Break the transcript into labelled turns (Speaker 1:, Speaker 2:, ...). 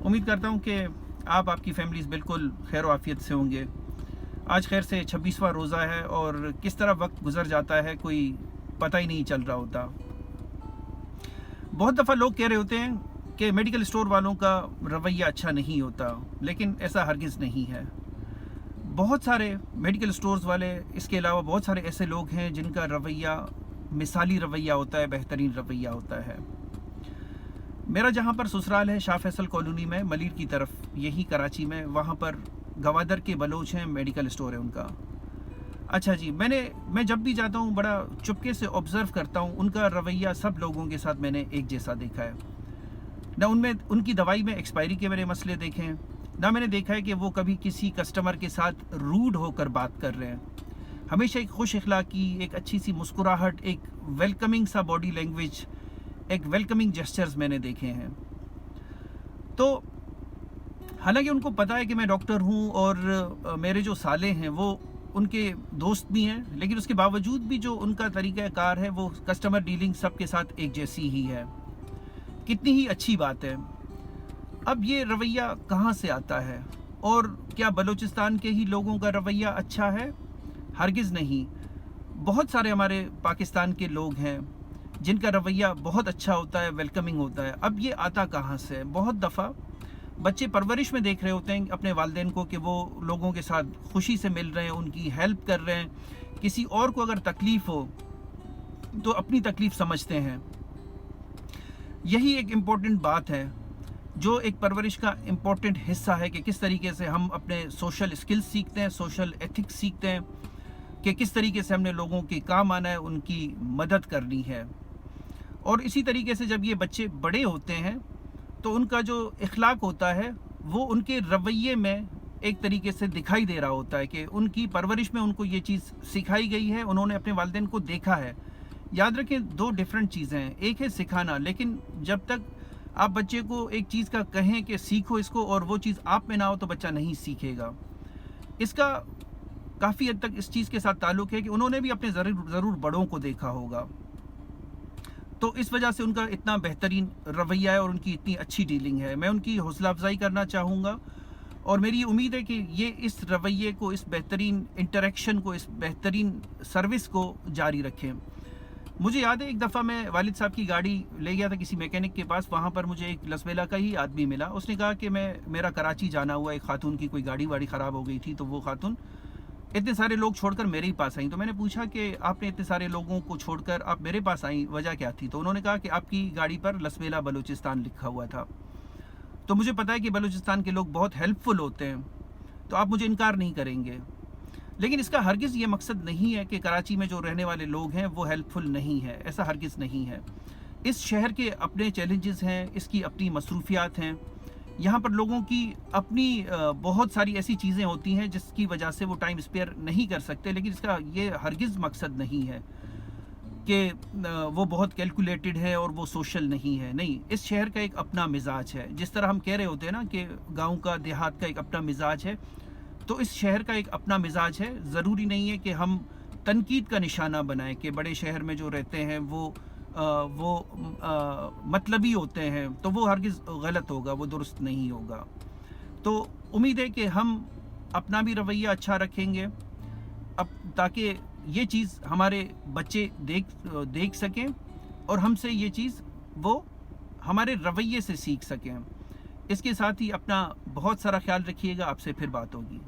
Speaker 1: उम्मीद करता हूँ कि आप आपकी फैमिलीज़ बिल्कुल खैर आफियत से होंगे। आज खैर से 26वां रोज़ा है और किस तरह वक्त गुजर जाता है कोई पता ही नहीं चल रहा होता। बहुत दफ़ा लोग कह रहे होते हैं कि मेडिकल स्टोर वालों का रवैया अच्छा नहीं होता, लेकिन ऐसा हरगिज़ नहीं है। बहुत सारे मेडिकल स्टोर्स वाले, इसके अलावा बहुत सारे ऐसे लोग हैं जिनका रवैया मिसाली रवैया होता है, बेहतरीन रवैया होता है। मेरा जहाँ पर ससुराल है शाह फैसल कॉलोनी में, मलिर की तरफ, यही कराची में, वहाँ पर गवादर के बलोच हैं, मेडिकल स्टोर है उनका। अच्छा जी, मैं जब भी जाता हूँ बड़ा चुपके से ऑब्ज़र्व करता हूँ उनका रवैया। सब लोगों के साथ मैंने एक जैसा देखा है। ना उनमें उनकी दवाई में एक्सपायरी के मैंने मसले देखे हैं, ना मैंने देखा है कि वो कभी किसी कस्टमर के साथ रूड होकर बात कर रहे हैं। हमेशा एक खुश अखलाकी, एक अच्छी सी मुस्कुराहट, एक वेलकमिंग सा बॉडी लैंग्वेज, एक वेलकमिंग जेस्चर्स मैंने देखे हैं। तो हालांकि उनको पता है कि मैं डॉक्टर हूं और मेरे जो साले हैं वो उनके दोस्त भी हैं, लेकिन उसके बावजूद भी जो उनका तरीक़ा कार है वो कस्टमर डीलिंग सबके साथ एक जैसी ही है। कितनी ही अच्छी बात है। अब ये रवैया कहाँ से आता है? और क्या बलूचिस्तान के ही लोगों का रवैया अच्छा है? हरगिज़ नहीं। बहुत सारे हमारे पाकिस्तान के लोग हैं जिनका रवैया बहुत अच्छा होता है, वेलकमिंग होता है। अब ये आता कहाँ से? बहुत दफ़ा बच्चे परवरिश में देख रहे होते हैं अपने वालिदैन को कि वो लोगों के साथ खुशी से मिल रहे हैं, उनकी हेल्प कर रहे हैं। किसी और को अगर तकलीफ़ हो तो अपनी तकलीफ़ समझते हैं। यही एक इम्पॉर्टेंट बात है, जो एक परवरिश का इम्पॉर्टेंट हिस्सा है कि किस तरीके से हम अपने सोशल स्किल्स सीखते हैं, सोशल एथिक्स सीखते हैं कि किस तरीके से हमने लोगों के काम आना है, उनकी मदद करनी है। और इसी तरीके से जब ये बच्चे बड़े होते हैं तो उनका जो इखलाक होता है वो उनके रवैये में एक तरीके से दिखाई दे रहा होता है कि उनकी परवरिश में उनको ये चीज़ सिखाई गई है, उन्होंने अपने वालिदैन को देखा है। याद रखें, दो डिफरेंट चीज़ें हैं। एक है सिखाना, लेकिन जब तक आप बच्चे को एक चीज़ का कहें कि सीखो इसको और वो चीज़ आप में ना हो तो बच्चा नहीं सीखेगा। इसका काफ़ी हद तक इस चीज़ के साथ ताल्लुक़ है कि उन्होंने भी अपने ज़रूर बड़ों को देखा होगा, तो इस वजह से उनका इतना बेहतरीन रवैया है और उनकी इतनी अच्छी डीलिंग है। मैं उनकी हौसला अफजाई करना चाहूँगा और मेरी उम्मीद है कि ये इस रवैये को, इस बेहतरीन इंटरेक्शन को, इस बेहतरीन सर्विस को जारी रखें। मुझे याद है एक दफ़ा मैं वालिद साहब की गाड़ी ले गया था किसी मैकेनिक के पास। वहाँ पर मुझे एक लसबेला का ही आदमी मिला। उसने कहा कि मेरा कराची जाना हुआ, एक खातून की कोई गाड़ी वाड़ी ख़राब हो गई थी, तो वो खातून इतने सारे लोग छोड़कर मेरे ही पास आई। तो मैंने पूछा कि आपने इतने सारे लोगों को छोड़कर आप मेरे पास आई, वजह क्या थी? तो उन्होंने कहा कि आपकी गाड़ी पर लसबेला बलूचिस्तान लिखा हुआ था। तो मुझे पता है कि बलूचिस्तान के लोग बहुत हेल्पफुल होते हैं, तो आप मुझे इनकार नहीं करेंगे। लेकिन इसका हरगिज़ ये मकसद नहीं है कि कराची में जो रहने वाले लोग हैं वो हेल्पफुल नहीं है, ऐसा हरगिज़ नहीं है। इस शहर के अपने चैलेंजेस हैं, इसकी अपनी मसरूफियात हैं। यहाँ पर लोगों की अपनी बहुत सारी ऐसी चीज़ें होती हैं जिसकी वजह से वो टाइम स्पेयर नहीं कर सकते, लेकिन इसका ये हरगिज़ मकसद नहीं है कि वो बहुत कैलकुलेटेड है और वो सोशल नहीं है। नहीं, इस शहर का एक अपना मिजाज है। जिस तरह हम कह रहे होते हैं ना कि गांव का, देहात का एक अपना मिजाज है, तो इस शहर का एक अपना मिजाज है। ज़रूरी नहीं है कि हम तनकीद का निशाना बनाएं कि बड़े शहर में जो रहते हैं वो मतलबी होते हैं, तो वो हरगिज़ गलत होगा, वो दुरुस्त नहीं होगा। तो उम्मीद है कि हम अपना भी रवैया अच्छा रखेंगे, अब ताकि ये चीज़ हमारे बच्चे देख सकें और हमसे ये चीज़ वो हमारे रवैये से सीख सकें। इसके साथ ही अपना बहुत सारा ख्याल रखिएगा। आपसे फिर बात होगी।